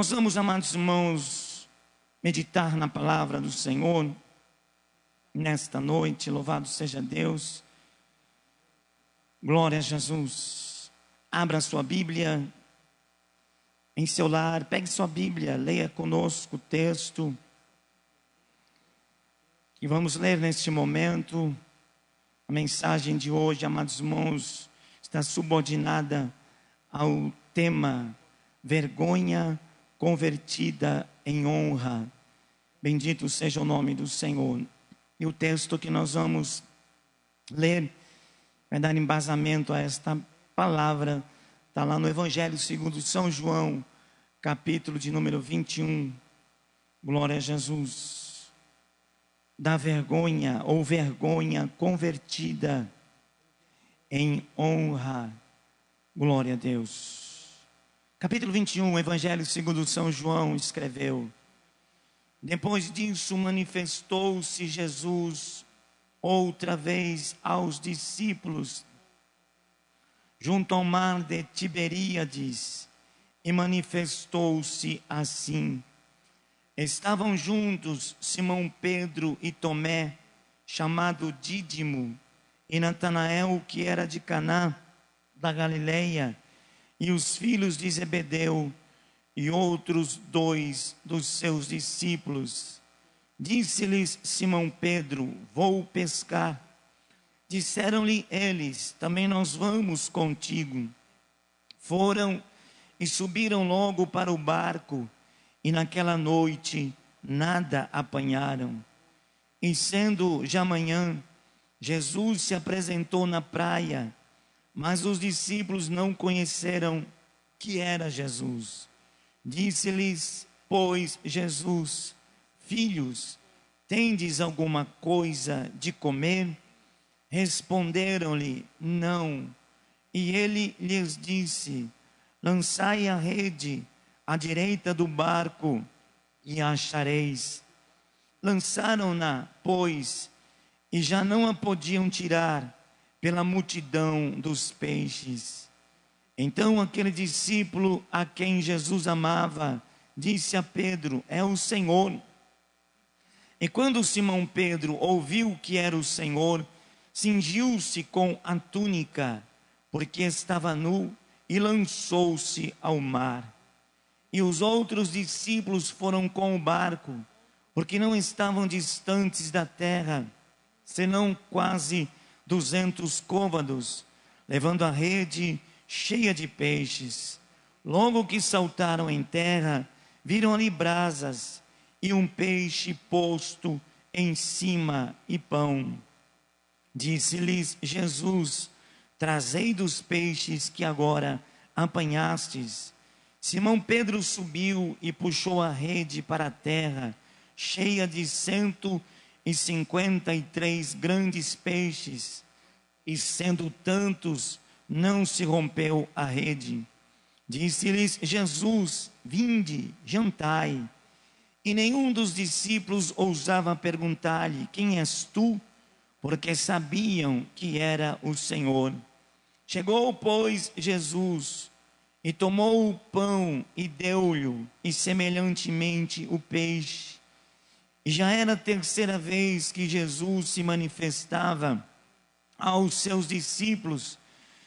Nós vamos, amados irmãos, meditar na palavra do Senhor nesta noite. Louvado seja Deus. Glória a Jesus. Abra sua Bíblia em seu lar, pegue sua Bíblia, leia conosco o texto que vamos ler neste momento. A mensagem de hoje, amados irmãos, está subordinada ao tema vergonha convertida em honra. Bendito seja o nome do Senhor. E o texto que nós vamos ler vai dar embasamento a esta palavra. Está lá no Evangelho segundo São João, capítulo de número 21. Glória a Jesus. Da vergonha ou vergonha convertida em honra. Glória a Deus. Capítulo 21, Evangelho segundo São João escreveu: depois disso manifestou-se Jesus outra vez aos discípulos junto ao mar de Tiberíades, e manifestou-se assim. Estavam juntos Simão Pedro e Tomé, chamado Dídimo, e Natanael, que era de Caná da Galileia, e os filhos de Zebedeu, e outros dois dos seus discípulos. Disse-lhes Simão Pedro: vou pescar. Disseram-lhe eles: também nós vamos contigo. Foram e subiram logo para o barco, e naquela noite nada apanharam. E sendo já manhã, Jesus se apresentou na praia, mas os discípulos não conheceram que era Jesus. Disse-lhes, pois, Jesus: filhos, tendes alguma coisa de comer? Responderam-lhe: não. E ele lhes disse: lançai a rede à direita do barco e a achareis. Lançaram-na, pois, e já não a podiam tirar pela multidão dos peixes. Então aquele discípulo a quem Jesus amava disse a Pedro: é o Senhor. E quando Simão Pedro ouviu que era o Senhor, cingiu-se com a túnica, porque estava nu, e lançou-se ao mar. E os outros discípulos foram com o barco, porque não estavam distantes da terra, senão quase 200 côvados, levando a rede cheia de peixes. Logo que saltaram em terra, viram ali brasas e um peixe posto em cima e pão. Disse-lhes Jesus: trazei dos peixes que agora apanhastes. Simão Pedro subiu e puxou a rede para a terra, cheia de 153 grandes peixes, e sendo tantos, não se rompeu a rede. Disse-lhes Jesus: vinde, jantai. E nenhum dos discípulos ousava perguntar-lhe: quem és tu? Porque sabiam que era o Senhor. Chegou, pois, Jesus, e tomou o pão e deu-lhe, e semelhantemente o peixe. E já era a terceira vez que Jesus se manifestava aos seus discípulos,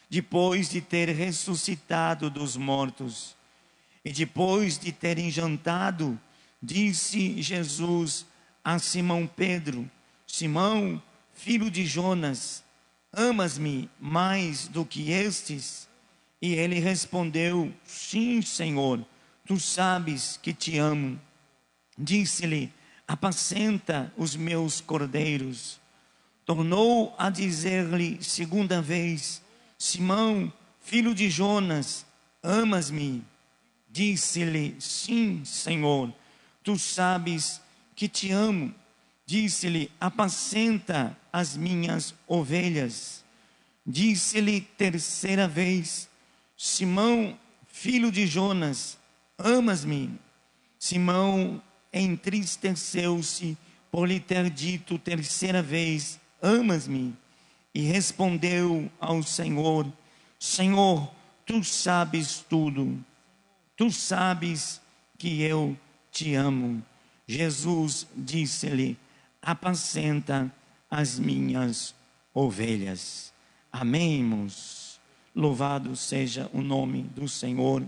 depois de ter ressuscitado dos mortos. E depois de terem jantado, disse Jesus a Simão Pedro: Simão, filho de Jonas, amas-me mais do que estes? E ele respondeu: sim, Senhor, tu sabes que te amo. Disse-lhe: apacenta os meus cordeiros. Tornou a dizer-lhe segunda vez: Simão, filho de Jonas, amas-me? Disse-lhe: sim, Senhor, tu sabes que te amo. Disse-lhe: apacenta as minhas ovelhas. Disse-lhe terceira vez: Simão, filho de Jonas, amas-me? Simão entristeceu-se por lhe ter dito terceira vez: amas-me? E respondeu ao Senhor: Senhor, tu sabes tudo. Tu sabes que eu te amo. Jesus disse-lhe: apacenta as minhas ovelhas. Amém, irmãos? Louvado seja o nome do Senhor.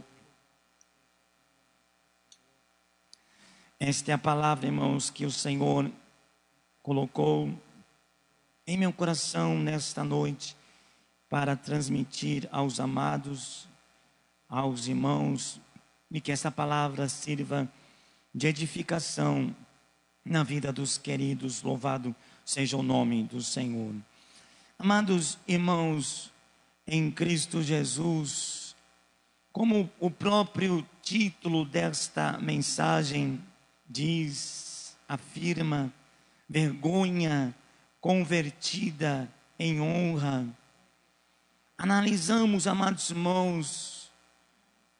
Esta é a palavra, irmãos, que o Senhor colocou em meu coração nesta noite para transmitir aos amados, aos irmãos, e que essa palavra sirva de edificação na vida dos queridos. Louvado seja o nome do Senhor. Amados irmãos em Cristo Jesus, como o próprio título desta mensagem diz, afirma, vergonha convertida em honra. Analisamos, amados irmãos,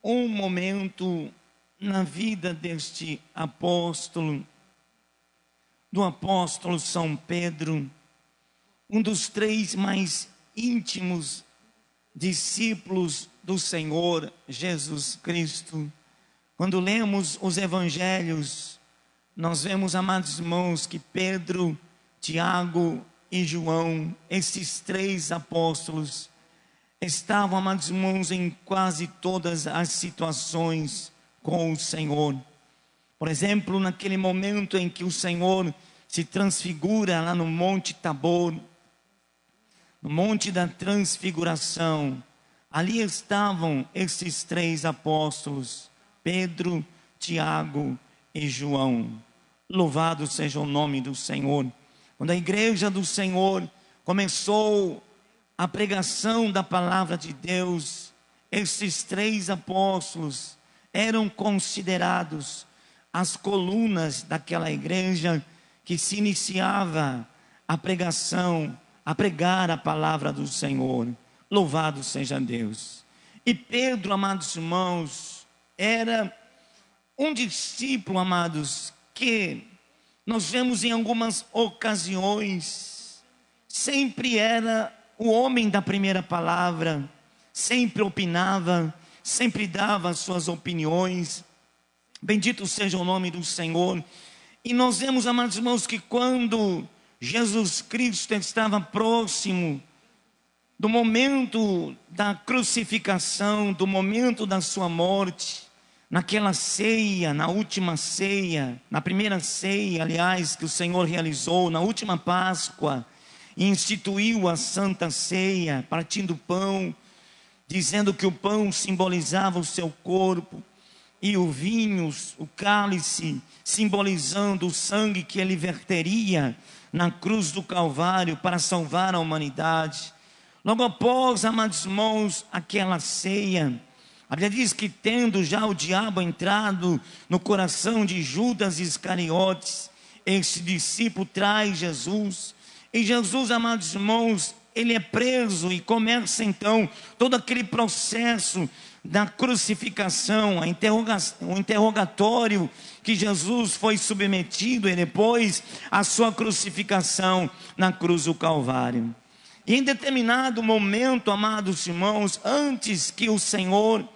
um momento na vida deste apóstolo, do apóstolo São Pedro, um dos 3 mais íntimos discípulos do Senhor Jesus Cristo. Quando lemos os evangelhos, nós vemos, amados irmãos, que Pedro, Tiago e João, esses 3 apóstolos, estavam, amados irmãos, em quase todas as situações com o Senhor. Por exemplo, naquele momento em que o Senhor se transfigura lá no Monte Tabor, no Monte da Transfiguração, ali estavam esses 3 apóstolos, Pedro, Tiago e João. Louvado seja o nome do Senhor. Quando a igreja do Senhor começou a pregação da palavra de Deus, esses 3 apóstolos eram considerados as colunas daquela igreja que se iniciava a pregação, a pregar a palavra do Senhor. Louvado seja Deus. E Pedro, amados irmãos, era um discípulo, amados, que nós vemos em algumas ocasiões, sempre era o homem da primeira palavra, sempre opinava, sempre dava as suas opiniões. Bendito seja o nome do Senhor. E nós vemos, amados irmãos, que quando Jesus Cristo estava próximo do momento da crucificação, do momento da sua morte, naquela ceia, na última ceia, na primeira ceia, aliás, que o Senhor realizou, na última Páscoa, e instituiu a Santa Ceia, partindo o pão, dizendo que o pão simbolizava o seu corpo, e o vinho, o cálice, simbolizando o sangue que ele verteria na cruz do Calvário para salvar a humanidade. Logo após, amados irmãos, aquela ceia, a Bíblia diz que tendo já o diabo entrado no coração de Judas Iscariotes, esse discípulo traz Jesus, e Jesus, amados irmãos, ele é preso e começa então todo aquele processo da crucificação, o interrogatório que Jesus foi submetido e depois a sua crucificação na cruz do Calvário. E em determinado momento, amados irmãos, antes que o Senhor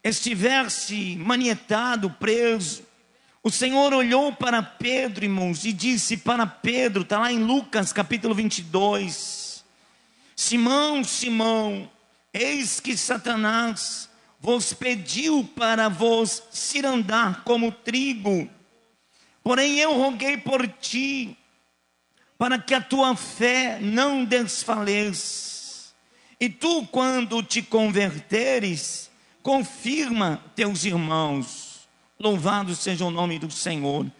estivesse manietado, preso, o Senhor olhou para Pedro, irmãos, e disse para Pedro, está lá em Lucas capítulo 22, Simão, Simão, eis que Satanás vos pediu para vos cirandar como trigo, porém eu roguei por ti, para que a tua fé não desfaleça, e tu, quando te converteres, confirma teus irmãos. Louvado seja o nome do Senhor.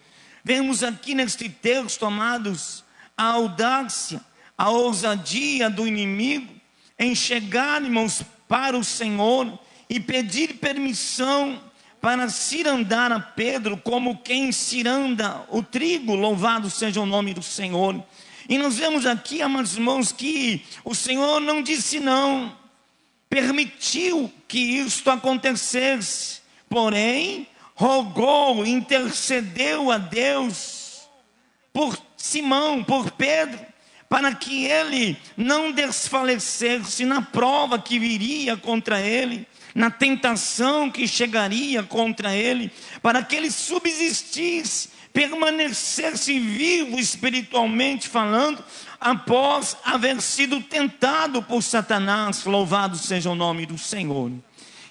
Vemos aqui neste texto, amados, a audácia, a ousadia do inimigo em chegar, irmãos, para o Senhor e pedir permissão para cirandar a Pedro como quem ciranda o trigo. Louvado seja o nome do Senhor. E nós vemos aqui, amados irmãos, que o Senhor não disse não, permitiu que isto acontecesse, porém rogou, intercedeu a Deus por Simão, por Pedro, para que ele não desfalecesse na prova que viria contra ele, na tentação que chegaria contra ele, para que ele subsistisse, permanecesse vivo espiritualmente falando, após haver sido tentado por Satanás. Louvado seja o nome do Senhor.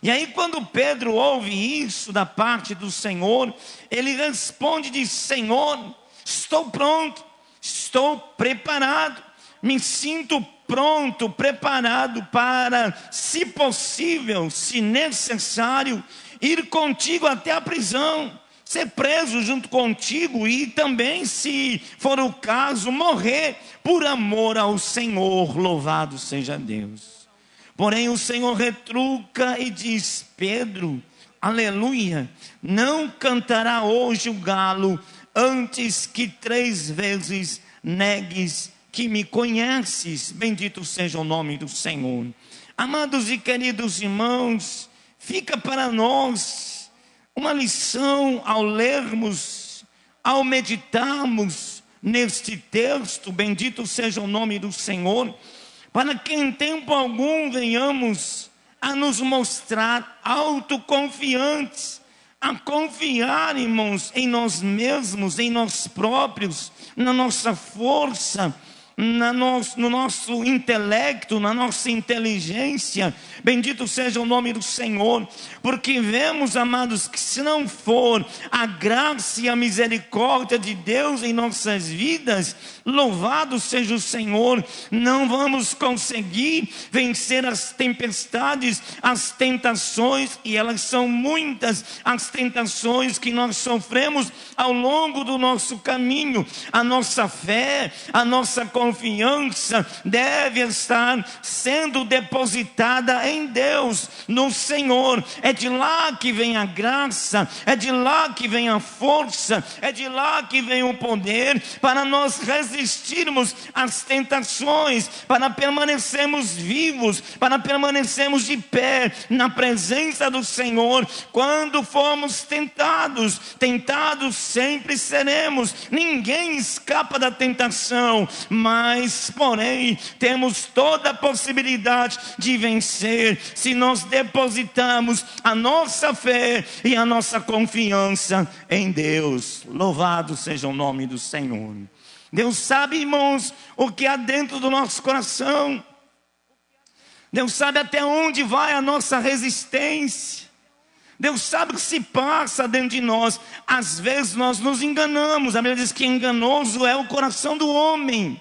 E aí, quando Pedro ouve isso da parte do Senhor, ele responde: diz, Senhor, estou pronto, estou preparado, me sinto pronto, preparado para, se possível, se necessário, ir contigo até a prisão, ser preso junto contigo e também, se for o caso, morrer por amor ao Senhor. Louvado seja Deus. Porém o Senhor retruca e diz: Pedro, aleluia, não cantará hoje o galo antes que 3 vezes negues que me conheces. Bendito seja o nome do Senhor. Amados e queridos irmãos, fica para nós uma lição ao lermos, ao meditarmos neste texto. Bendito seja o nome do Senhor, para que em tempo algum venhamos a nos mostrar autoconfiantes, a confiar, irmãos, em nós mesmos, em nós próprios, na nossa força, no nosso intelecto, na nossa inteligência. Bendito seja o nome do Senhor, porque vemos, amados, que se não for a graça e a misericórdia de Deus em nossas vidas, louvado seja o Senhor, não vamos conseguir vencer as tempestades, as tentações, e elas são muitas, as tentações que nós sofremos ao longo do nosso caminho. A nossa fé, a nossa confiança deve estar sendo depositada em Deus, no Senhor. É de lá que vem a graça, é de lá que vem a força, é de lá que vem o poder para nós resistirmos às tentações, para permanecermos vivos, para permanecermos de pé na presença do Senhor. Quando formos tentados sempre seremos, ninguém escapa da tentação, mas porém temos toda a possibilidade de vencer se nós depositarmos a nossa fé e a nossa confiança em Deus. Louvado seja o nome do Senhor. Deus sabe, irmãos, o que há dentro do nosso coração. Deus sabe até onde vai a nossa resistência. Deus sabe o que se passa dentro de nós. Às vezes nós nos enganamos. A Bíblia diz que enganoso é o coração do homem.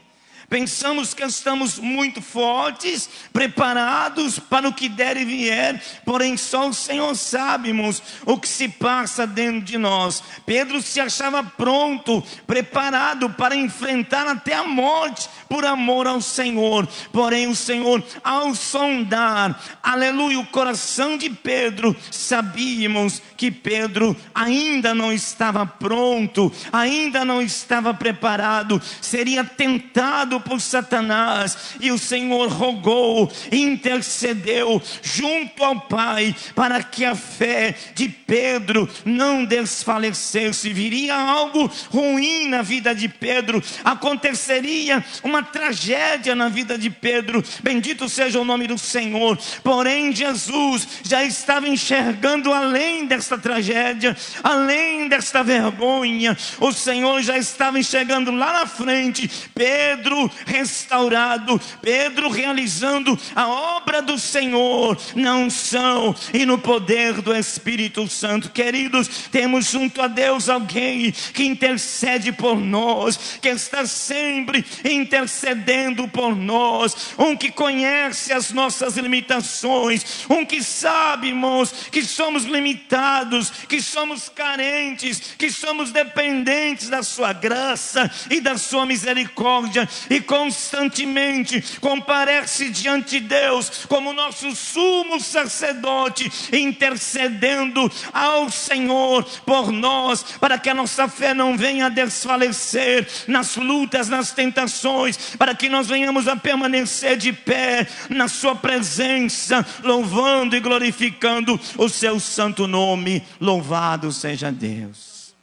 Pensamos que estamos muito fortes, preparados para o que der e vier, porém só o Senhor sabe, irmãos, o que se passa dentro de nós. Pedro se achava pronto, preparado para enfrentar até a morte por amor ao Senhor. Porém o Senhor, ao sondar, aleluia, o coração de Pedro, sabíamos que Pedro ainda não estava pronto, ainda não estava preparado, seria tentado por Satanás, e o Senhor rogou, intercedeu junto ao Pai para que a fé de Pedro não desfalecesse. Viria algo ruim na vida de Pedro, aconteceria uma tragédia na vida de Pedro. Bendito seja o nome do Senhor. Porém Jesus já estava enxergando além desta tragédia, além desta vergonha. O Senhor já estava enxergando lá na frente Pedro restaurado, Pedro realizando a obra do Senhor na unção e no poder do Espírito Santo. Queridos, temos junto a Deus alguém que intercede por nós, que está sempre intercedendo por nós, um que conhece as nossas limitações, um que sabe, irmãos, que somos limitados, que somos carentes, que somos dependentes da sua graça e da sua misericórdia, e constantemente comparece diante de Deus como nosso sumo sacerdote, intercedendo ao Senhor por nós, para que a nossa fé não venha a desfalecer nas lutas, nas tentações, para que nós venhamos a permanecer de pé na sua presença, louvando e glorificando o seu santo nome. Louvado seja Deus.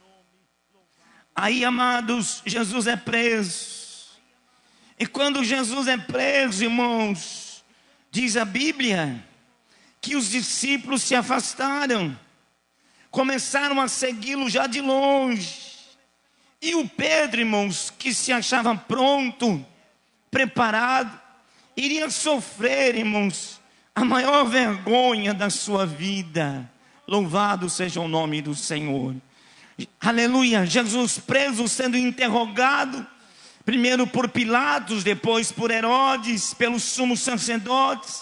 Aí, amados, Jesus é preso. E quando Jesus é preso, irmãos, diz a Bíblia que os discípulos se afastaram, começaram a segui-lo já de longe. E o Pedro, irmãos, que se achava pronto, preparado, iria sofrer, irmãos, a maior vergonha da sua vida. Louvado seja o nome do Senhor. Aleluia. Jesus preso, sendo interrogado, primeiro por Pilatos, depois por Herodes, pelos sumos sacerdotes.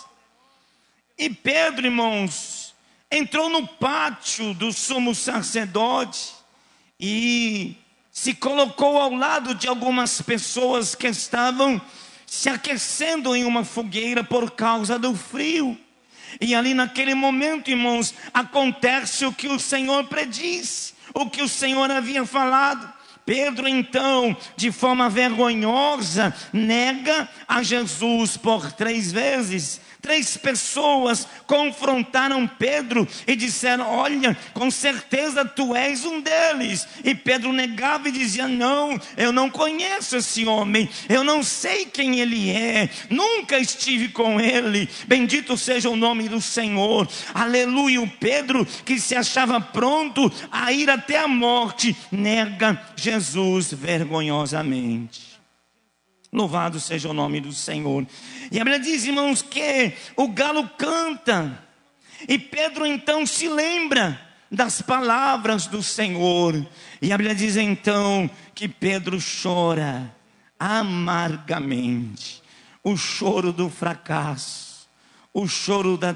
E Pedro, irmãos, entrou no pátio do sumo sacerdote e se colocou ao lado de algumas pessoas que estavam se aquecendo em uma fogueira por causa do frio. E ali naquele momento, irmãos, acontece o que o Senhor predisse, o que o Senhor havia falado. Pedro então, de forma vergonhosa, nega a Jesus por 3 vezes. 3 pessoas confrontaram Pedro e disseram: olha, com certeza tu és um deles. E Pedro negava e dizia: não, eu não conheço esse homem, eu não sei quem ele é, nunca estive com ele. Bendito seja o nome do Senhor. Aleluia. O Pedro, que se achava pronto a ir até a morte, nega Jesus vergonhosamente. Louvado seja o nome do Senhor. E a Bíblia diz, irmãos, que o galo canta. E Pedro então se lembra das palavras do Senhor. E a Bíblia diz então que Pedro chora amargamente. O choro do fracasso, o choro da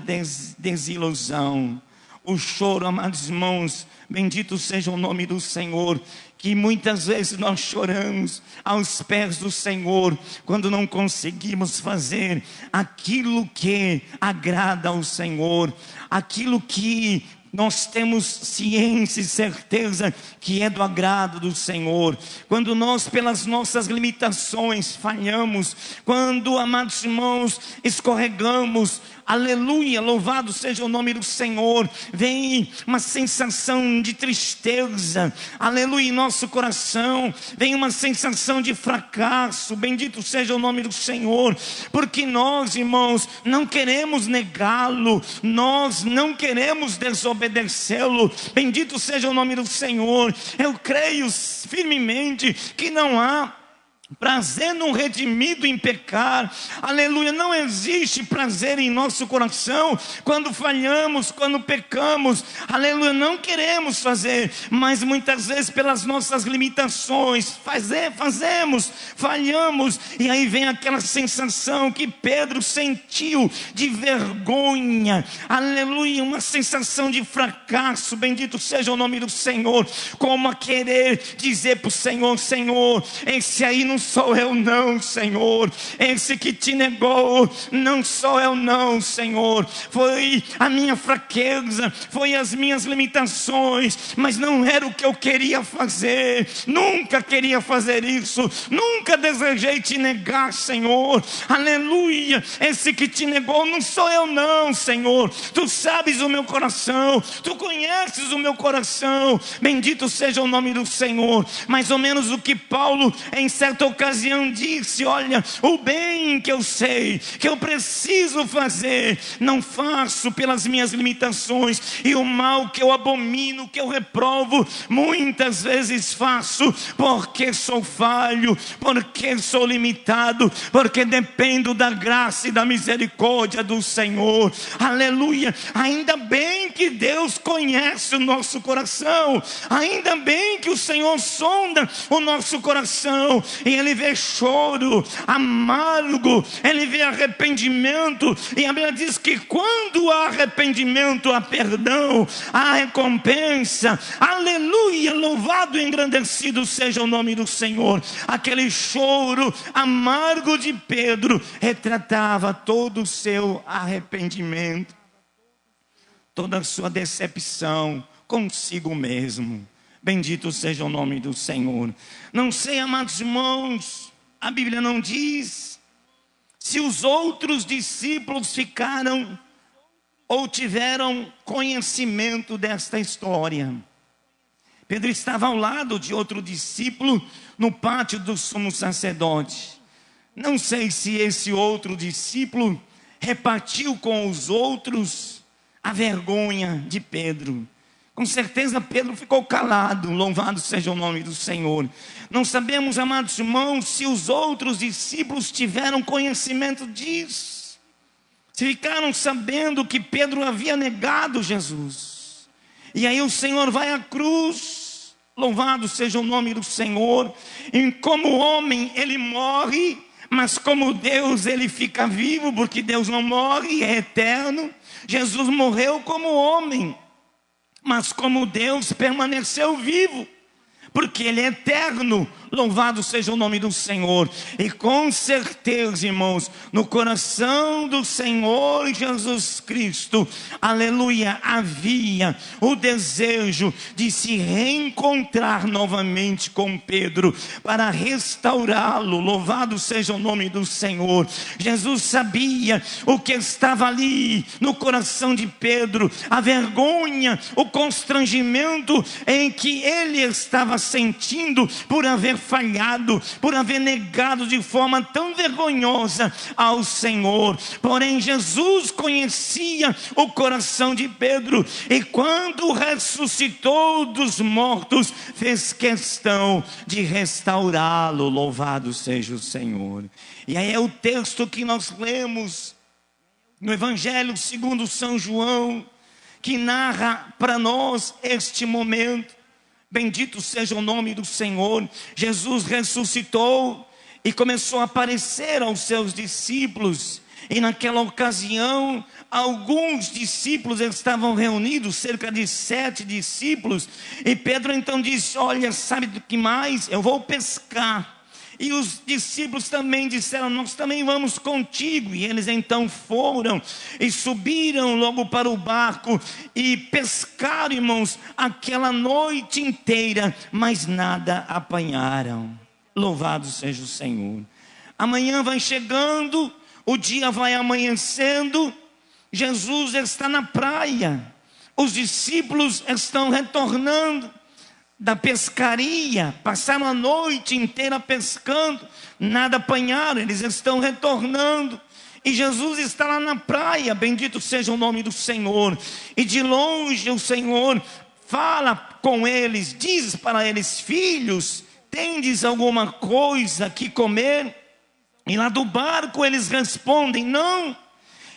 desilusão, o choro, amados irmãos, bendito seja o nome do Senhor, que muitas vezes nós choramos aos pés do Senhor, quando não conseguimos fazer aquilo que agrada ao Senhor, aquilo que nós temos ciência e certeza que é do agrado do Senhor. Quando nós, pelas nossas limitações, falhamos, quando, amados irmãos, escorregamos, aleluia, louvado seja o nome do Senhor, vem uma sensação de tristeza, aleluia, em nosso coração, vem uma sensação de fracasso, bendito seja o nome do Senhor, porque nós, irmãos, não queremos negá-lo, nós não queremos desobedecê-lo, bendito seja o nome do Senhor. Eu creio firmemente que não há prazer no redimido em pecar, aleluia. Não existe prazer em nosso coração quando falhamos, quando pecamos, aleluia. Não queremos fazer, mas muitas vezes pelas nossas limitações fazemos, falhamos, e aí vem aquela sensação que Pedro sentiu de vergonha, aleluia, uma sensação de fracasso, bendito seja o nome do Senhor, como a querer dizer para o Senhor: Senhor, esse aí não sou eu não, Senhor, esse que te negou não sou eu não, Senhor, foi a minha fraqueza, foi as minhas limitações, mas não era o que eu queria fazer, nunca queria fazer isso, nunca desejei te negar, Senhor, aleluia. Esse que te negou não sou eu não, Senhor, tu sabes o meu coração, tu conheces o meu coração, bendito seja o nome do Senhor. Mais ou menos o que Paulo em certa ocasião disse: olha, o bem que eu sei, que eu preciso fazer, não faço pelas minhas limitações, e o mal que eu abomino, que eu reprovo, muitas vezes faço porque sou falho, porque sou limitado, porque dependo da graça e da misericórdia do Senhor, aleluia. Ainda bem que Deus conhece o nosso coração, ainda bem que o Senhor sonda o nosso coração, e Ele vê choro amargo, Ele vê arrependimento, e a Bíblia diz que quando há arrependimento, há perdão, há recompensa, aleluia, louvado e engrandecido seja o nome do Senhor. Aquele choro amargo de Pedro retratava todo o seu arrependimento, toda a sua decepção consigo mesmo. Bendito seja o nome do Senhor. Não sei, amados irmãos, a Bíblia não diz se os outros discípulos ficaram ou tiveram conhecimento desta história. Pedro estava ao lado de outro discípulo no pátio do sumo sacerdote. Não sei se esse outro discípulo repartiu com os outros a vergonha de Pedro. Com certeza Pedro ficou calado, louvado seja o nome do Senhor. Não sabemos, amados irmãos, se os outros discípulos tiveram conhecimento disso. Se ficaram sabendo que Pedro havia negado Jesus. E aí o Senhor vai à cruz, louvado seja o nome do Senhor. E como homem ele morre, mas como Deus ele fica vivo, porque Deus não morre, é eterno. Jesus morreu como homem, mas como Deus permaneceu vivo, porque Ele é eterno, louvado seja o nome do Senhor. E com certeza, irmãos, no coração do Senhor Jesus Cristo, aleluia, havia o desejo de se reencontrar novamente com Pedro, para restaurá-lo, louvado seja o nome do Senhor. Jesus sabia o que estava ali no coração de Pedro, a vergonha, o constrangimento em que ele estava sentindo por haver falhado, por haver negado de forma tão vergonhosa ao Senhor. Porém Jesus conhecia o coração de Pedro, e quando ressuscitou dos mortos, fez questão de restaurá-lo, louvado seja o Senhor. E aí é o texto que nós lemos no Evangelho segundo São João, que narra para nós este momento. Bendito seja o nome do Senhor. Jesus ressuscitou e começou a aparecer aos seus discípulos. E naquela ocasião, alguns discípulos estavam reunidos, cerca de 7 discípulos. E Pedro então disse: olha, sabe do que mais? Eu vou pescar. E os discípulos também disseram: nós também vamos contigo. E eles então foram e subiram logo para o barco e pescaram, irmãos, aquela noite inteira, mas nada apanharam. Louvado seja o Senhor. Amanhã vai chegando, o dia vai amanhecendo, Jesus está na praia, os discípulos estão retornando da pescaria, passaram a noite inteira pescando, nada apanharam, eles estão retornando, e Jesus está lá na praia, bendito seja o nome do Senhor. E de longe o Senhor fala com eles, diz para eles: filhos, tendes alguma coisa que comer? E lá do barco eles respondem: não.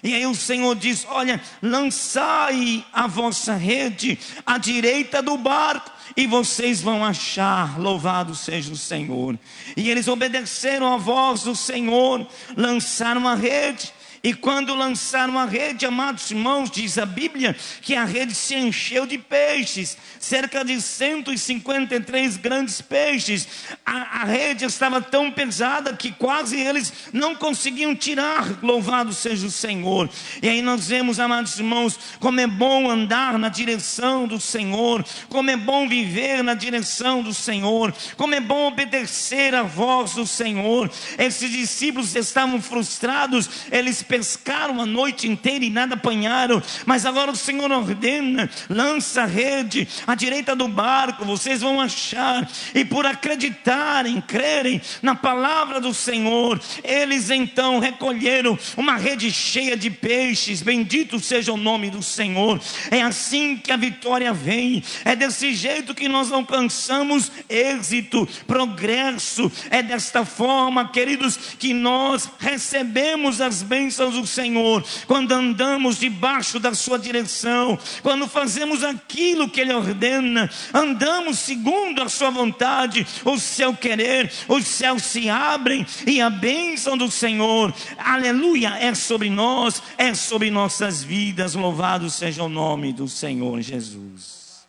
E aí o Senhor diz: olha, lançai a vossa rede à direita do barco e vocês vão achar, louvado seja o Senhor. E eles obedeceram à voz do Senhor, lançaram a rede. E quando lançaram a rede, amados irmãos, diz a Bíblia que a rede se encheu de peixes, cerca de 153 grandes peixes. A rede estava tão pesada que quase eles não conseguiam tirar, louvado seja o Senhor. E aí nós vemos, amados irmãos, como é bom andar na direção do Senhor, como é bom viver na direção do Senhor, como é bom obedecer à voz do Senhor. Esses discípulos estavam frustrados, eles pescaram a noite inteira e nada apanharam, mas agora o Senhor ordena: lança a rede à direita do barco, vocês vão achar. E por acreditarem, crerem na palavra do Senhor, eles então recolheram uma rede cheia de peixes, bendito seja o nome do Senhor. É assim que a vitória vem, é desse jeito que nós alcançamos êxito, progresso, é desta forma, queridos, que nós recebemos as bênçãos do Senhor, quando andamos debaixo da sua direção, quando fazemos aquilo que Ele ordena, andamos segundo a sua vontade, o seu querer, os céus se abrem e a bênção do Senhor, aleluia, é sobre nós, é sobre nossas vidas, louvado seja o nome do Senhor Jesus.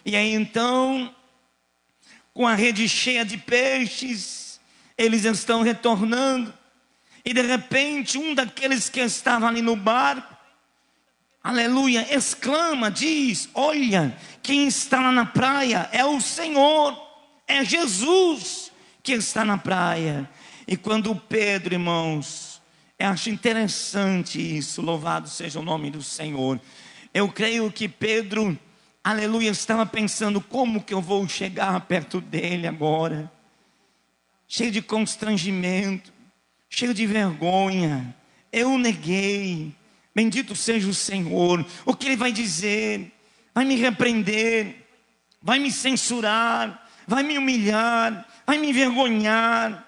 E aí então, com a rede cheia de peixes, eles estão retornando. E de repente um daqueles que estava ali no barco, aleluia, exclama, diz: olha, quem está lá na praia é o Senhor, é Jesus que está na praia. E quando Pedro, irmãos, eu acho interessante isso, louvado seja o nome do Senhor. Eu creio que Pedro, aleluia, estava pensando: como que eu vou chegar perto dele agora? Cheio de constrangimento, cheio de vergonha, eu neguei, Bendito seja o Senhor. O que Ele vai dizer? Vai me repreender, vai me censurar, vai me humilhar, vai me envergonhar.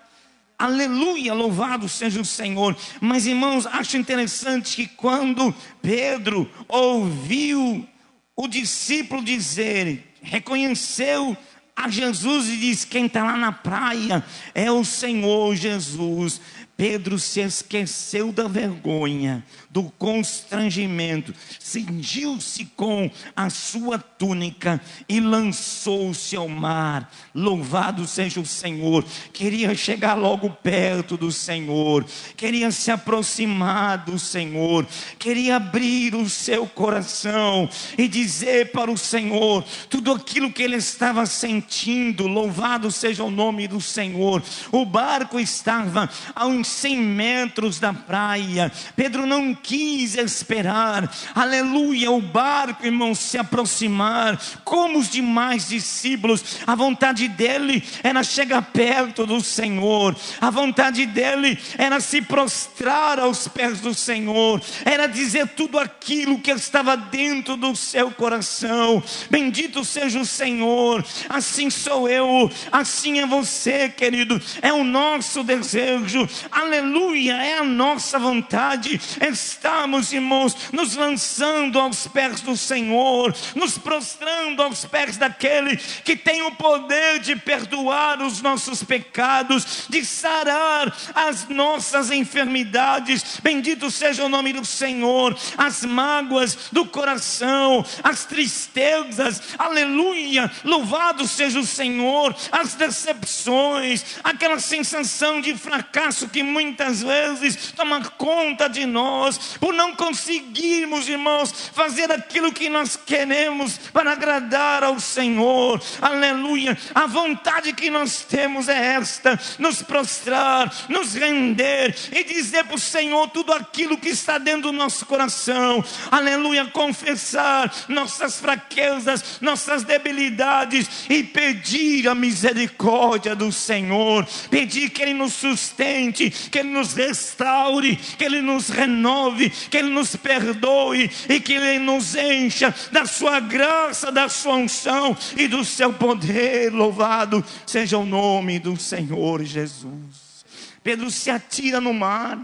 Aleluia, louvado seja o Senhor. Mas irmãos, acho interessante que quando Pedro ouviu o discípulo dizer, reconheceu a Jesus e diz: quem está lá na praia é o Senhor Jesus. Pedro se esqueceu da vergonha, do constrangimento, cingiu-se com a sua túnica e lançou-se ao mar. Louvado seja o Senhor. Queria chegar logo perto do Senhor, queria se aproximar do Senhor, queria abrir o seu coração e dizer para o Senhor tudo aquilo que ele estava sentindo. Louvado seja o nome do Senhor. O barco estava a uns 100 metros da praia. Pedro não quis esperar, aleluia, o barco, irmãos, se aproximar. Como os demais discípulos, a vontade dele era chegar perto do Senhor, a vontade dele era se prostrar aos pés do Senhor, era dizer tudo aquilo que estava dentro do seu coração. Bendito seja o Senhor. Assim sou eu, assim é você, querido, é o nosso desejo, aleluia, é a nossa vontade. Estamos, irmãos, nos lançando aos pés do Senhor, nos prostrando aos pés daquele que tem o poder de perdoar os nossos pecados, de sarar as nossas enfermidades. Bendito seja o nome do Senhor. As mágoas do coração, as tristezas, aleluia, louvado seja o Senhor. As decepções, aquela sensação de fracasso que muitas vezes toma conta de nós, por não conseguirmos, irmãos, fazer aquilo que nós queremos para agradar ao Senhor, aleluia. A vontade que nós temos é esta: nos prostrar, nos render e dizer para o Senhor tudo aquilo que está dentro do nosso coração, aleluia, confessar nossas fraquezas, nossas debilidades e pedir a misericórdia do Senhor, pedir que Ele nos sustente, que Ele nos restaure, que Ele nos renove, que Ele nos perdoe e que Ele nos encha da sua graça, da sua unção e do seu poder. Louvado seja o nome do Senhor Jesus. Pedro se atira no mar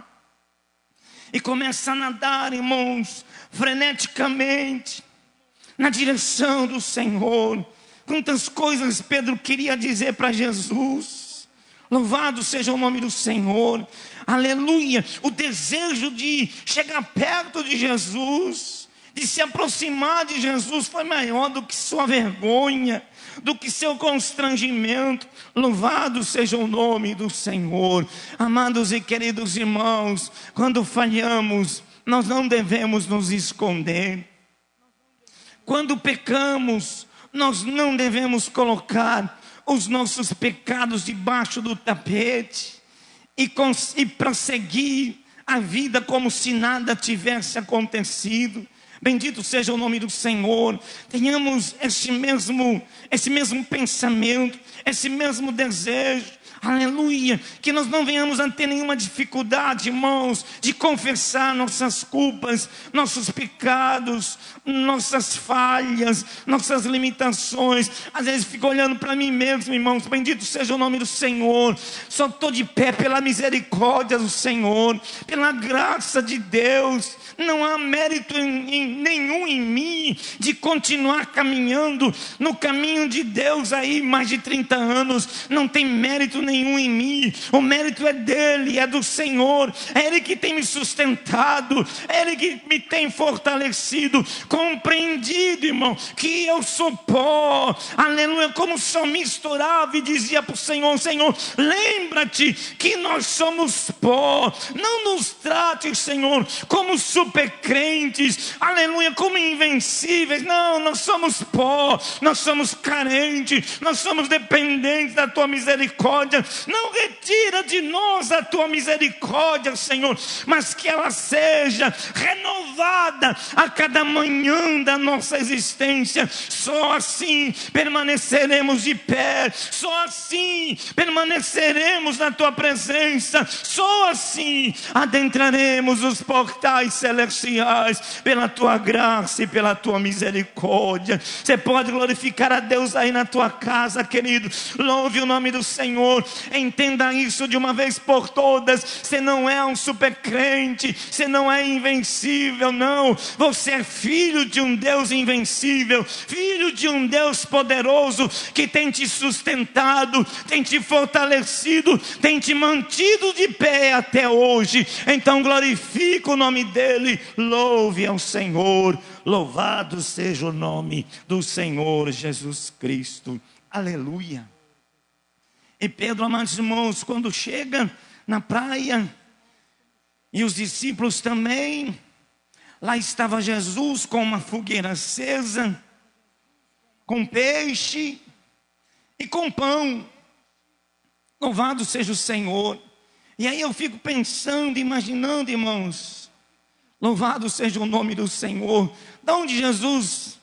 e começa a nadar, irmãos, freneticamente na direção do Senhor. Quantas coisas Pedro queria dizer para Jesus. Louvado seja o nome do Senhor, aleluia. O desejo de chegar perto de Jesus, de se aproximar de Jesus, foi maior do que sua vergonha, do que seu constrangimento. Louvado seja o nome do Senhor. Amados e queridos irmãos, quando falhamos, nós não devemos nos esconder. Quando pecamos, nós não devemos colocar os nossos pecados debaixo do tapete e prosseguir a vida como se nada tivesse acontecido. Bendito seja o nome do Senhor. Tenhamos esse mesmo pensamento, esse mesmo desejo, aleluia, que nós não venhamos a ter nenhuma dificuldade, irmãos, de confessar nossas culpas, nossos pecados, nossas falhas, nossas limitações. Às vezes fico olhando para mim mesmo, irmãos, bendito seja o nome do Senhor. Só estou de pé pela misericórdia do Senhor, pela graça de Deus. Não há mérito nenhum em mim de continuar caminhando no caminho de Deus aí mais de 30 anos. Não tem mérito nenhum em mim. O mérito é dele, é do Senhor. É Ele que tem me sustentado, é Ele que me tem fortalecido. Compreendido, irmão, que eu sou pó, aleluia. Como o salmista orava e dizia para o Senhor: Senhor, lembra-te que nós somos pó. Não nos trate, Senhor, como super crentes, aleluia, como invencíveis. Não, nós somos pó, nós somos carentes, nós somos dependentes da tua misericórdia. misericórdia. Não retira de nós a tua misericórdia, Senhor, mas que ela seja renovada a cada manhã da nossa existência. Só assim permaneceremos de pé, só assim permaneceremos na tua presença, só assim adentraremos os portais celestiais pela tua graça e pela tua misericórdia. Você pode glorificar a Deus aí na tua casa, querido. Louve o nome do Senhor. Entenda isso de uma vez por todas. Você não é um super crente, você não é invencível, não. Você é filho de um Deus invencível, filho de um Deus poderoso, que tem te sustentado, tem te fortalecido, tem te mantido de pé até hoje. Então glorifica o nome dele, louve ao Senhor. Louvado seja o nome do Senhor Jesus Cristo. Aleluia. E Pedro, amados irmãos, quando chega na praia, e os discípulos também, lá estava Jesus com uma fogueira acesa, com peixe e com pão. Louvado seja o Senhor. E aí eu fico pensando, imaginando, irmãos, louvado seja o nome do Senhor. De onde Jesus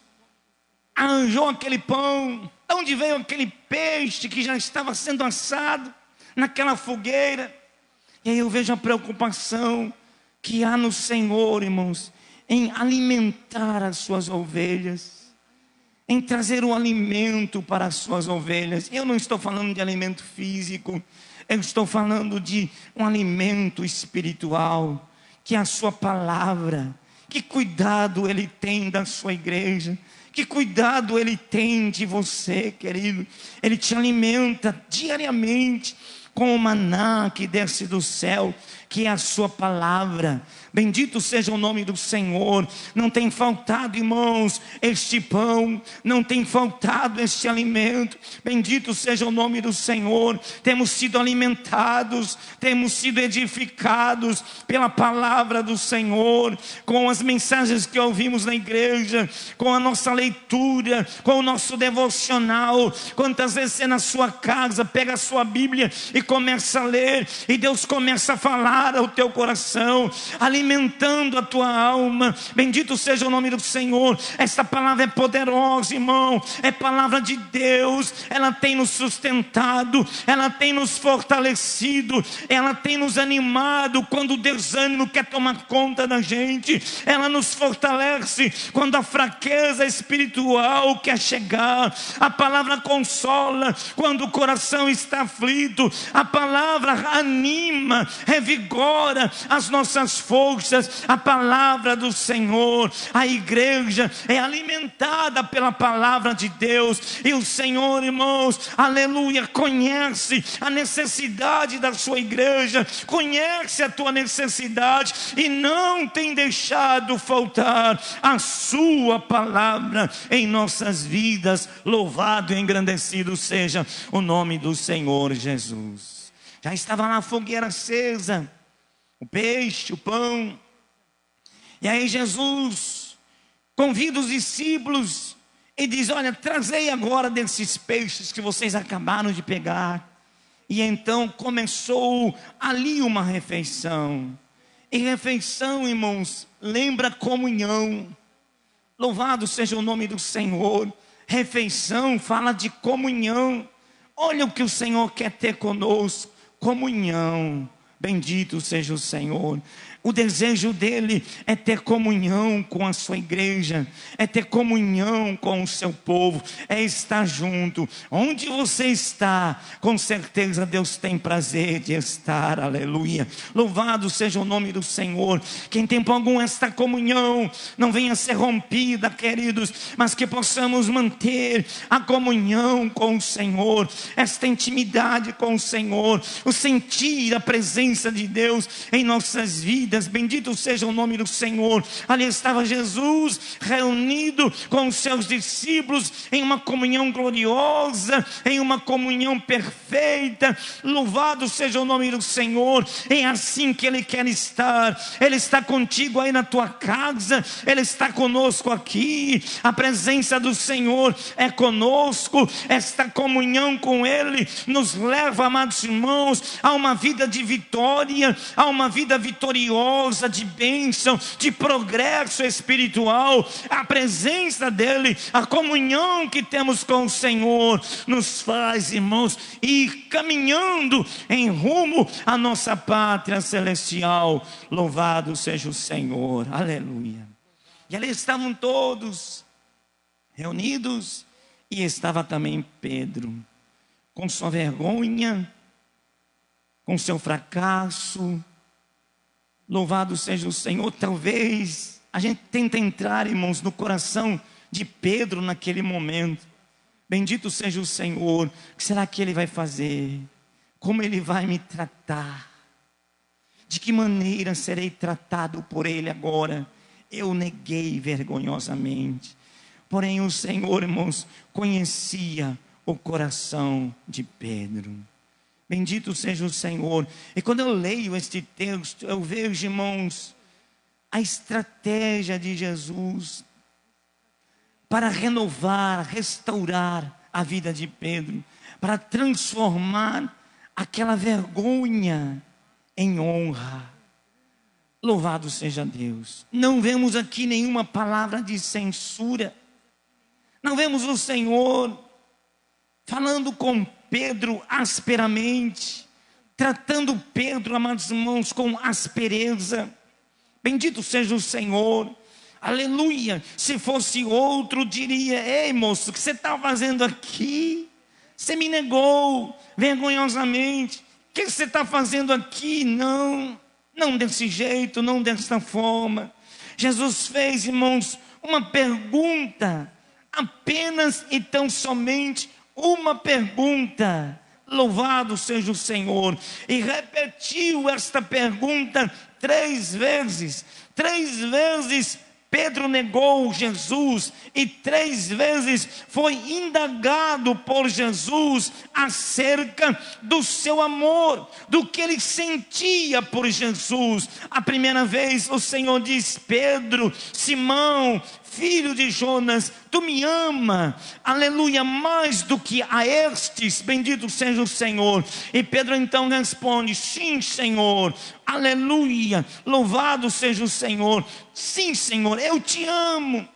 arranjou aquele pão? De onde veio aquele peixe que já estava sendo assado naquela fogueira? E aí eu vejo a preocupação que há no Senhor, irmãos, em alimentar as suas ovelhas, em trazer o alimento para as suas ovelhas. Eu não estou falando de alimento físico, eu estou falando de um alimento espiritual, que é a sua palavra. Que cuidado ele tem da sua igreja, que cuidado ele tem de você, querido. Ele te alimenta diariamente com o maná que desce do céu, que é a sua palavra. Bendito seja o nome do Senhor. Não tem faltado, irmãos, este pão, não tem faltado este alimento. Bendito seja o nome do Senhor. Temos sido alimentados, temos sido edificados pela palavra do Senhor, com as mensagens que ouvimos na igreja, com a nossa leitura, com o nosso devocional. Quantas vezes você na sua casa pega a sua Bíblia e começa a ler, e Deus começa a falar ao teu coração, alimentando a tua alma. Bendito seja o nome do Senhor. Esta palavra é poderosa, irmão, é palavra de Deus. Ela tem nos sustentado, ela tem nos fortalecido, ela tem nos animado quando o desânimo quer tomar conta da gente, ela nos fortalece quando a fraqueza espiritual quer chegar. A palavra consola quando o coração está aflito, a palavra anima, revigora as nossas forças. A palavra do Senhor, a igreja é alimentada pela palavra de Deus, e o Senhor, irmãos, aleluia, conhece a necessidade da sua igreja, conhece a tua necessidade, e não tem deixado faltar a sua palavra em nossas vidas. Louvado e engrandecido seja o nome do Senhor Jesus. Já estava lá a fogueira acesa, o peixe, o pão. E aí Jesus convida os discípulos e diz: olha, trazei agora desses peixes que vocês acabaram de pegar. E então começou ali uma refeição. E refeição, irmãos, lembra comunhão. Louvado seja o nome do Senhor. Refeição fala de comunhão. Olha o que o Senhor quer ter conosco: comunhão. Bendito seja o Senhor. O desejo dele é ter comunhão com a sua igreja, é ter comunhão com o seu povo, é estar junto. Onde você está, com certeza Deus tem prazer de estar. Aleluia. Louvado seja o nome do Senhor. Que em tempo algum esta comunhão não venha a ser rompida, queridos, mas que possamos manter a comunhão com o Senhor, esta intimidade com o Senhor, o sentir a presença de Deus em nossas vidas. vidas. Bendito seja o nome do Senhor. Ali estava Jesus reunido com os seus discípulos em uma comunhão gloriosa, em uma comunhão perfeita. Louvado seja o nome do Senhor. É assim que Ele quer estar. Ele está contigo aí na tua casa, Ele está conosco aqui. A presença do Senhor é conosco. Esta comunhão com Ele nos leva, amados irmãos, a uma vida de vitória, a uma vida vitoriosa, de bênção, de progresso espiritual. A presença dEle, a comunhão que temos com o Senhor, nos faz, irmãos, ir caminhando em rumo à nossa pátria celestial. Louvado seja o Senhor, aleluia. E ali estavam todos reunidos, e estava também Pedro, com sua vergonha, com seu fracasso. Louvado seja o Senhor. Talvez a gente tente entrar, irmãos, no coração de Pedro naquele momento. Bendito seja o Senhor. O que será que Ele vai fazer? Como Ele vai me tratar? De que maneira serei tratado por Ele agora? Eu neguei vergonhosamente. Porém o Senhor, irmãos, conhecia o coração de Pedro. Bendito seja o Senhor. E quando eu leio este texto, eu vejo, irmãos, a estratégia de Jesus para renovar, restaurar a vida de Pedro, para transformar aquela vergonha em honra. Louvado seja Deus. Não vemos aqui nenhuma palavra de censura. Não vemos o Senhor falando com Pedro asperamente, tratando Pedro, amados irmãos, com aspereza. Bendito seja o Senhor, aleluia. Se fosse outro, diria: ei moço, o que você está fazendo aqui? Você me negou vergonhosamente. O que você está fazendo aqui? Não desse jeito, não desta forma. Jesus fez, irmãos, uma pergunta, apenas e tão somente uma pergunta. Louvado seja o Senhor. E repetiu esta pergunta 3 vezes. 3 vezes Pedro negou Jesus, e 3 vezes foi indagado por Jesus acerca do seu amor, do que ele sentia por Jesus. A primeira vez o Senhor diz: Pedro, Simão, filho de Jonas, tu me ama, aleluia, mais do que a estes. Bendito seja o Senhor. E Pedro então responde: sim, Senhor, aleluia, louvado seja o Senhor. Sim, Senhor, eu te amo.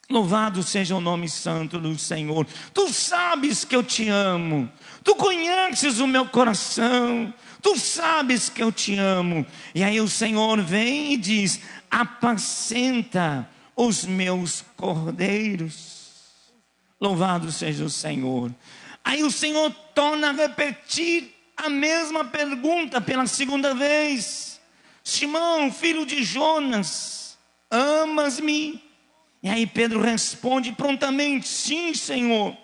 Louvado seja o nome santo do Senhor. Tu sabes que eu te amo, tu conheces o meu coração, tu sabes que eu te amo. E aí o Senhor vem e diz: apacenta os meus cordeiros. Louvado seja o Senhor. Aí o Senhor torna a repetir a mesma pergunta pela 2ª vez: Simão, filho de Jonas, amas-me? E aí Pedro responde prontamente: sim, Senhor,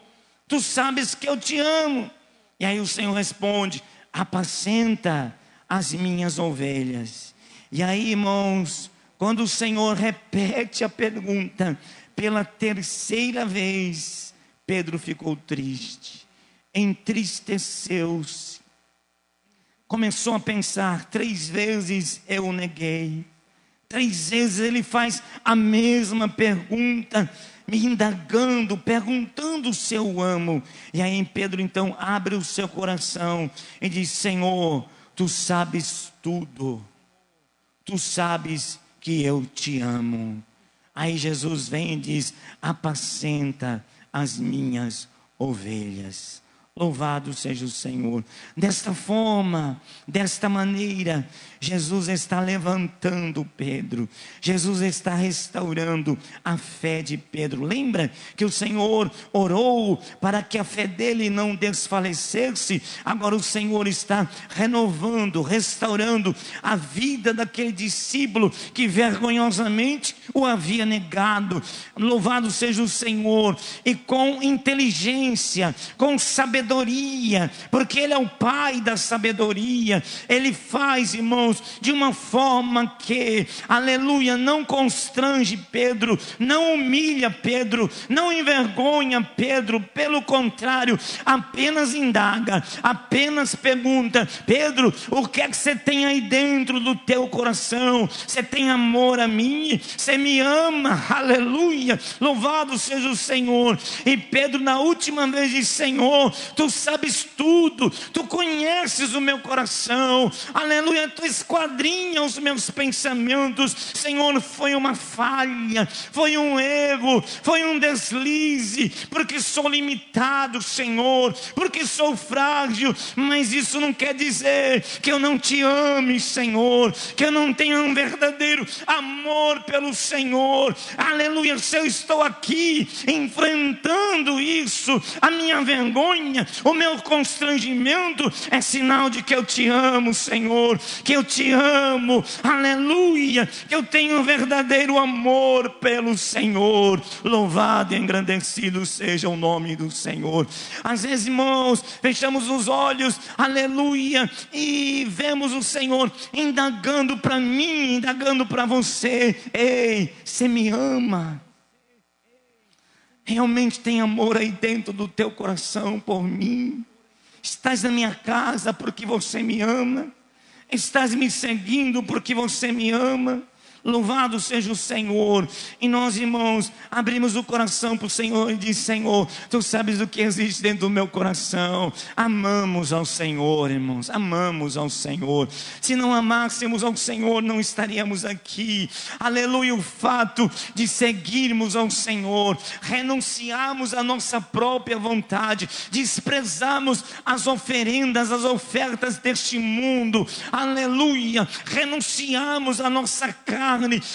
tu sabes que eu te amo. E aí o Senhor responde: apacenta as minhas ovelhas. E aí, irmãos, quando o Senhor repete a pergunta pela 3ª vez, Pedro ficou triste, entristeceu-se, começou a pensar: 3 vezes eu o neguei, 3 vezes ele faz a mesma pergunta, me indagando, perguntando se eu amo. E aí Pedro então abre o seu coração e diz: Senhor, tu sabes tudo, tu sabes que eu te amo. Aí Jesus vem e diz: apacenta as minhas ovelhas. Louvado seja o Senhor. Desta forma, desta maneira, Jesus está levantando Pedro. Jesus está restaurando a fé de Pedro. Lembra que o Senhor orou para que a fé dele não desfalecesse? Agora o Senhor está renovando, restaurando a vida daquele discípulo que vergonhosamente o havia negado. Louvado seja o Senhor. E com inteligência, com sabedoria, sabedoria, porque Ele é o Pai da sabedoria. Ele faz, irmãos, de uma forma que, aleluia, não constrange Pedro, não humilha Pedro, não envergonha Pedro, pelo contrário, apenas indaga, apenas pergunta: Pedro, o que é que você tem aí dentro do teu coração? Você tem amor a mim? Você me ama? Aleluia, louvado seja o Senhor. E Pedro na última vez disse: Senhor, tu sabes tudo, tu conheces o meu coração, aleluia, tu esquadrinha os meus pensamentos. Senhor, foi uma falha, foi um erro, foi um deslize, porque sou limitado, Senhor, porque sou frágil, mas isso não quer dizer que eu não te ame, Senhor, que eu não tenha um verdadeiro amor pelo Senhor. Aleluia, se eu estou aqui enfrentando isso, a minha vergonha, o meu constrangimento, é sinal de que eu te amo, Senhor, que eu te amo, aleluia, que eu tenho um verdadeiro amor pelo Senhor. Louvado e engrandecido seja o nome do Senhor. Às vezes, irmãos, fechamos os olhos, aleluia, e vemos o Senhor indagando para mim, indagando para você: ei, você me ama? Realmente tem amor aí dentro do teu coração por mim? Estás na minha casa porque você me ama? Estás me seguindo porque você me ama? Louvado seja o Senhor. E nós, irmãos, abrimos o coração para o Senhor e diz: Senhor, tu sabes o que existe dentro do meu coração. Amamos ao Senhor, irmãos, amamos ao Senhor. Se não amássemos ao Senhor, não estaríamos aqui. Aleluia. O fato de seguirmos ao Senhor, renunciarmos à nossa própria vontade, desprezarmos as oferendas, as ofertas deste mundo, aleluia, renunciarmos à nossa carne,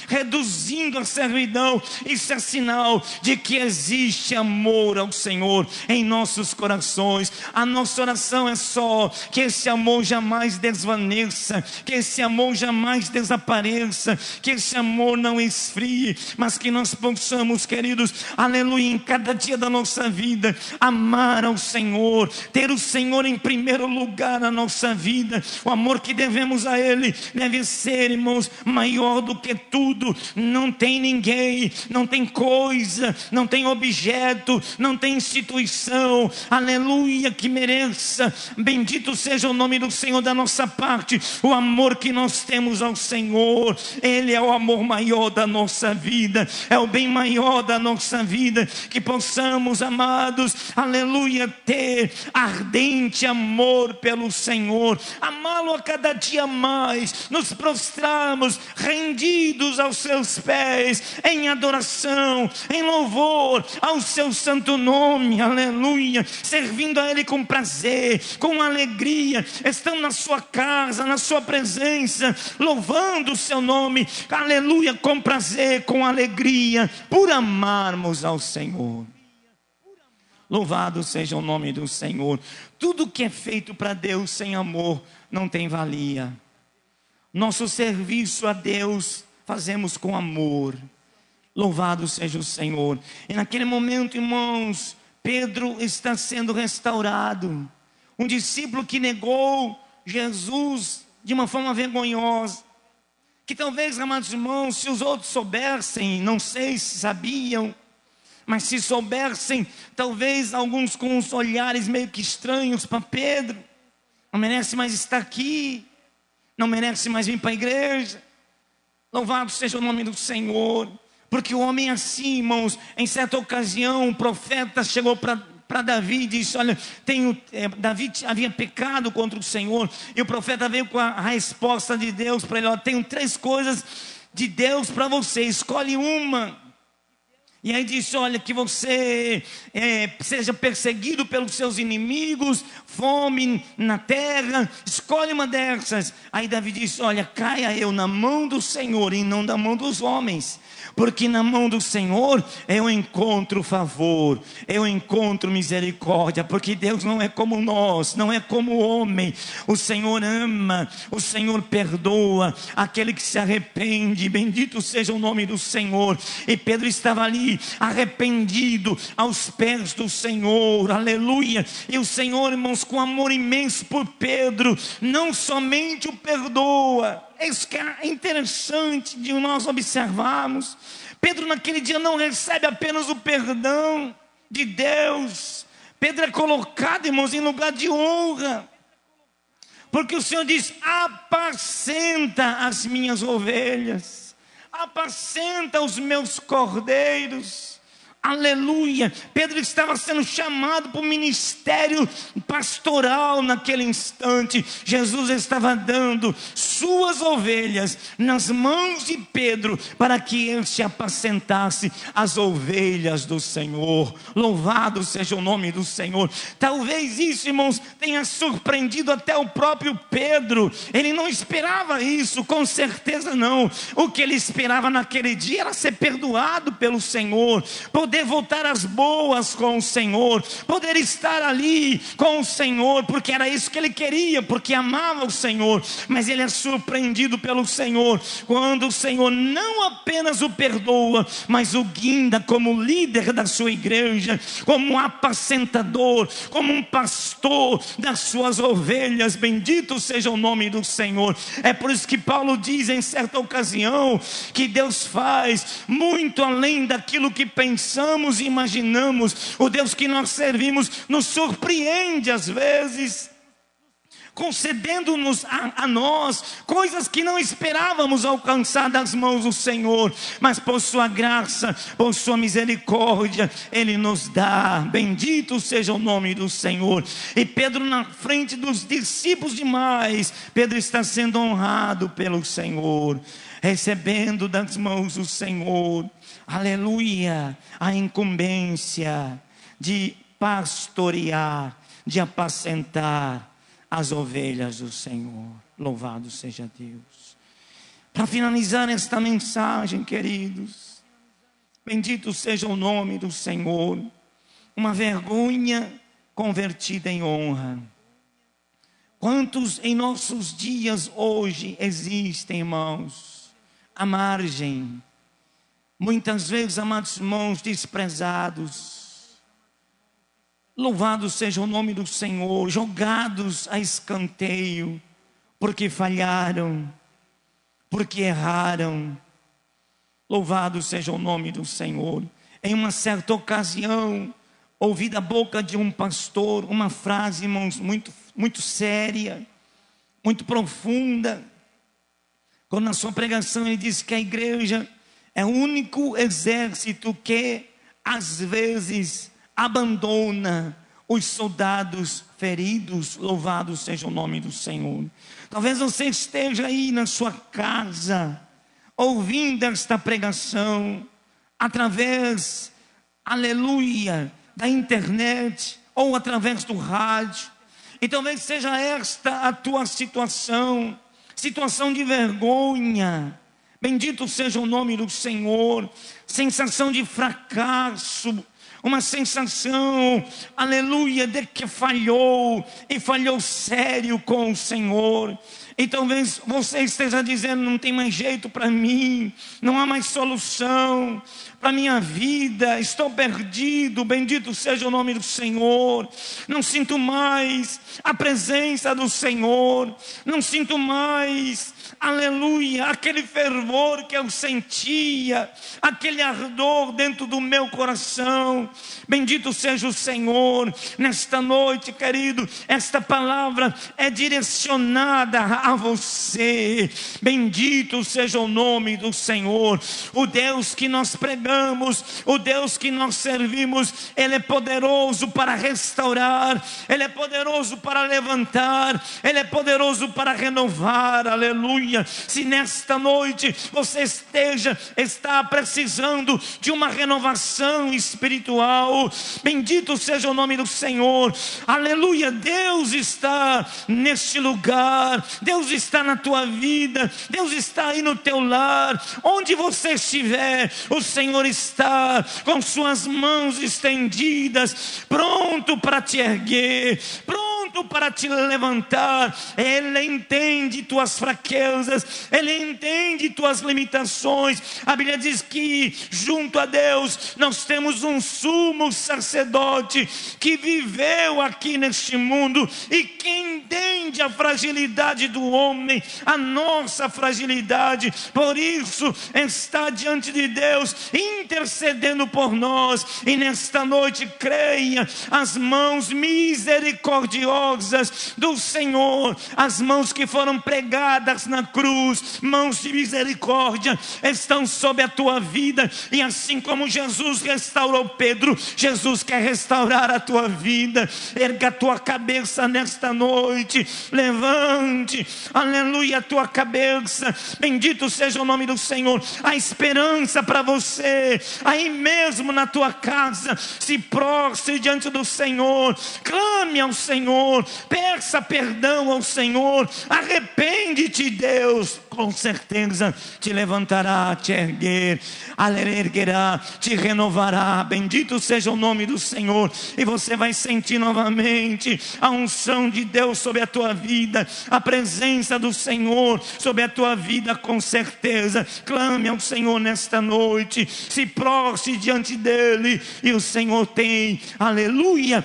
reduzindo a servidão, isso é sinal de que existe amor ao Senhor em nossos corações. A nossa oração é só que esse amor jamais desvaneça, que esse amor jamais desapareça, que esse amor não esfrie, mas que nós possamos, queridos, aleluia, em cada dia da nossa vida, amar ao Senhor, ter o Senhor em primeiro lugar na nossa vida. O amor que devemos a Ele deve ser, irmãos, maior do que tudo. Não tem ninguém, não tem coisa, não tem objeto, não tem instituição, aleluia, que mereça, bendito seja o nome do Senhor, da nossa parte, o amor que nós temos ao Senhor. Ele é o amor maior da nossa vida, é o bem maior da nossa vida, que possamos, amados, aleluia, ter ardente amor pelo Senhor, amá-lo a cada dia mais, nos prostrarmos rendidos aos seus pés, em adoração, em louvor ao seu santo nome, aleluia, servindo a Ele com prazer, com alegria, estando na sua casa, na sua presença, louvando o seu nome, aleluia, com prazer, com alegria, por amarmos ao Senhor. Louvado seja o nome do Senhor. Tudo que é feito para Deus sem amor não tem valia. Nosso serviço a Deus fazemos com amor. Louvado seja o Senhor. E naquele momento, irmãos, Pedro está sendo restaurado. Um discípulo que negou Jesus de uma forma vergonhosa, que talvez, amados irmãos, se os outros soubessem, não sei se sabiam, mas se soubessem, talvez alguns com uns olhares meio que estranhos para Pedro: não merece mais estar aqui, não merece mais vir para a igreja. Louvado seja o nome do Senhor, porque o homem é assim, irmãos. Em certa ocasião, um profeta chegou para Davi e disse: olha, Davi havia pecado contra o Senhor, e o profeta veio com a resposta de Deus para ele: olha, tenho 3 coisas de Deus para você, escolhe uma. E aí disse: olha, que você seja perseguido pelos seus inimigos, fome na terra, escolhe uma dessas. Aí Davi disse: olha, caia eu na mão do Senhor e não da mão dos homens, porque na mão do Senhor eu encontro favor, eu encontro misericórdia, porque Deus não é como nós, não é como o homem. O Senhor ama, o Senhor perdoa aquele que se arrepende. Bendito seja o nome do Senhor. E Pedro estava ali arrependido aos pés do Senhor, aleluia. E o Senhor, irmãos, com amor imenso por Pedro, não somente o perdoa. Isso que é interessante de nós observarmos. Pedro naquele dia não recebe apenas o perdão de Deus. Pedro é colocado, irmãos, em lugar de honra, porque o Senhor diz: apacenta as minhas ovelhas, apacenta os meus cordeiros. Aleluia. Pedro estava sendo chamado para o ministério pastoral naquele instante. Jesus estava dando suas ovelhas nas mãos de Pedro, para que ele se apacentasse as ovelhas do Senhor. Louvado seja o nome do Senhor. Talvez isso, irmãos, tenha surpreendido até o próprio Pedro. Ele não esperava isso, com certeza não. O que ele esperava naquele dia era ser perdoado pelo Senhor, poder voltar às boas com o Senhor, poder estar ali com o Senhor, porque era isso que ele queria, porque amava o Senhor. Mas ele é surpreendido pelo Senhor, quando o Senhor não apenas o perdoa, mas o guinda como líder da sua igreja, como um apacentador, como um pastor das suas ovelhas. Bendito seja o nome do Senhor. É por isso que Paulo diz em certa ocasião, que Deus faz muito além daquilo que pensamos e imaginamos. O Deus que nós servimos nos surpreende às vezes, concedendo-nos a nós coisas que não esperávamos alcançar das mãos do Senhor, mas por sua graça, por sua misericórdia, Ele nos dá. Bendito seja o nome do Senhor. E Pedro, na frente dos discípulos demais, Pedro está sendo honrado pelo Senhor, recebendo das mãos do Senhor, aleluia, a incumbência de pastorear, de apacentar as ovelhas do Senhor. Louvado seja Deus. Para finalizar esta mensagem, queridos, bendito seja o nome do Senhor. Uma vergonha convertida em honra. Quantos em nossos dias hoje existem, irmãos, à margem, muitas vezes, amados irmãos, desprezados. Louvado seja o nome do Senhor, jogados a escanteio, porque falharam, porque erraram. Louvado seja o nome do Senhor. Em uma certa ocasião, ouvi da boca de um pastor uma frase, irmãos, muito séria, muito profunda, quando na sua pregação ele disse que a igreja é o único exército que às vezes abandona os soldados feridos. Louvado seja o nome do Senhor. Talvez você esteja aí na sua casa, ouvindo esta pregação, através, aleluia, da internet, ou através do rádio, e talvez seja esta a tua situação de vergonha. Bendito seja o nome do Senhor. Sensação de fracasso, uma sensação, aleluia, de que falhou, e falhou sério com o Senhor. E talvez você esteja dizendo: não tem mais jeito para mim, não há mais solução para a minha vida, estou perdido. Bendito seja o nome do Senhor. Não sinto mais a presença do Senhor, não sinto mais, aleluia, aquele fervor que eu sentia, aquele ardor dentro do meu coração. Bendito seja o Senhor. Nesta noite, querido, esta palavra é direcionada a você. Bendito seja o nome do Senhor. O Deus que nós pregamos, o Deus que nós servimos, Ele é poderoso para restaurar, Ele é poderoso para levantar, Ele é poderoso para renovar. Aleluia. Se nesta noite você está precisando de uma renovação espiritual, bendito seja o nome do Senhor. Aleluia. Deus está neste lugar, Deus Deus está na tua vida, Deus está aí no teu lar, onde você estiver, o Senhor está com suas mãos estendidas, pronto para te erguer, pronto para te levantar. Ele entende tuas fraquezas, Ele entende tuas limitações. A Bíblia diz que junto a Deus nós temos um sumo sacerdote que viveu aqui neste mundo e que entende a fragilidade do homem, a nossa fragilidade. Por isso está diante de Deus intercedendo por nós. E nesta noite creia, as mãos misericordiosas do Senhor, as mãos que foram pregadas na cruz, mãos de misericórdia, estão sobre a tua vida. E assim como Jesus restaurou Pedro, Jesus quer restaurar a tua vida. Erga a tua cabeça nesta noite, levante, aleluia, a tua cabeça. Bendito seja o nome do Senhor. A esperança para você, aí mesmo na tua casa, se prostre diante do Senhor, clame ao Senhor, peça perdão ao Senhor, arrepende-te. Deus com certeza te levantará, te erguerá, te renovará. Bendito seja o nome do Senhor. E você vai sentir novamente a unção de Deus sobre a tua vida, a presença do Senhor sobre a tua vida, com certeza. Clame ao Senhor nesta noite, se prostre diante dele, e o Senhor tem, aleluia,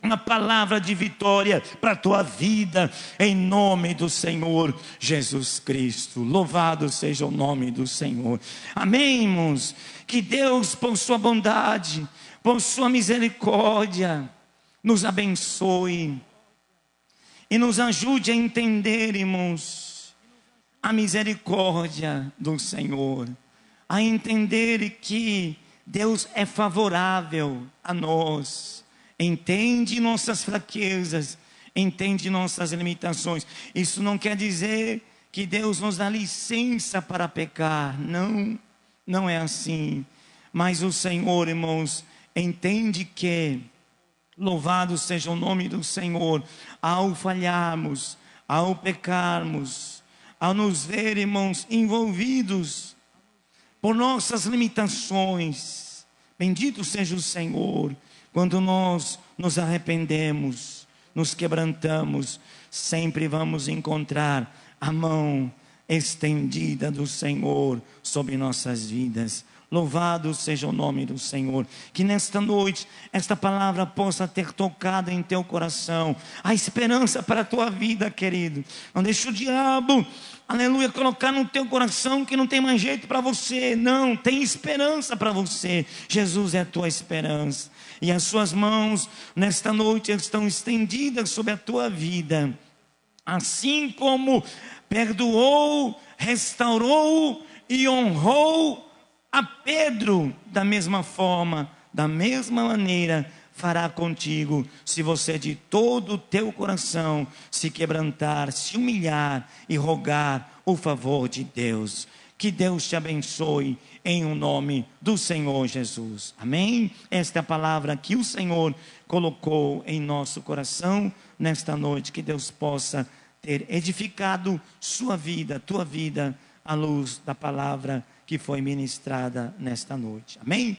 uma palavra de vitória para a tua vida, em nome do Senhor Jesus Cristo. Louvado seja o nome do Senhor. Amém, irmãos? Que Deus, por sua bondade, por sua misericórdia, nos abençoe e nos ajude a entender, irmãos, a misericórdia do Senhor, a entender que Deus é favorável a nós, entende nossas fraquezas, entende nossas limitações. Isso não quer dizer que Deus nos dá licença para pecar, não é assim. Mas o Senhor, irmãos, entende que, louvado seja o nome do Senhor, ao falharmos, ao pecarmos, ao nos ver, irmãos, envolvidos por nossas limitações, bendito seja o Senhor. Quando nós nos arrependemos, nos quebrantamos, sempre vamos encontrar a mão estendida do Senhor sobre nossas vidas. Louvado seja o nome do Senhor. Que nesta noite esta palavra possa ter tocado em teu coração a esperança para a tua vida, querido. Não deixe o diabo, aleluia, colocar no teu coração que não tem mais jeito para você. Não, tem esperança para você. Jesus é a tua esperança. E as suas mãos nesta noite estão estendidas sobre a tua vida. Assim como perdoou, restaurou e honrou a Pedro, da mesma forma, da mesma maneira, fará contigo, se você de todo o teu coração se quebrantar, se humilhar e rogar o favor de Deus. Que Deus te abençoe em o nome do Senhor Jesus. Amém? Esta é a palavra que o Senhor colocou em nosso coração nesta noite. Que Deus possa ter edificado sua vida, tua vida, à luz da palavra que foi ministrada nesta noite. Amém?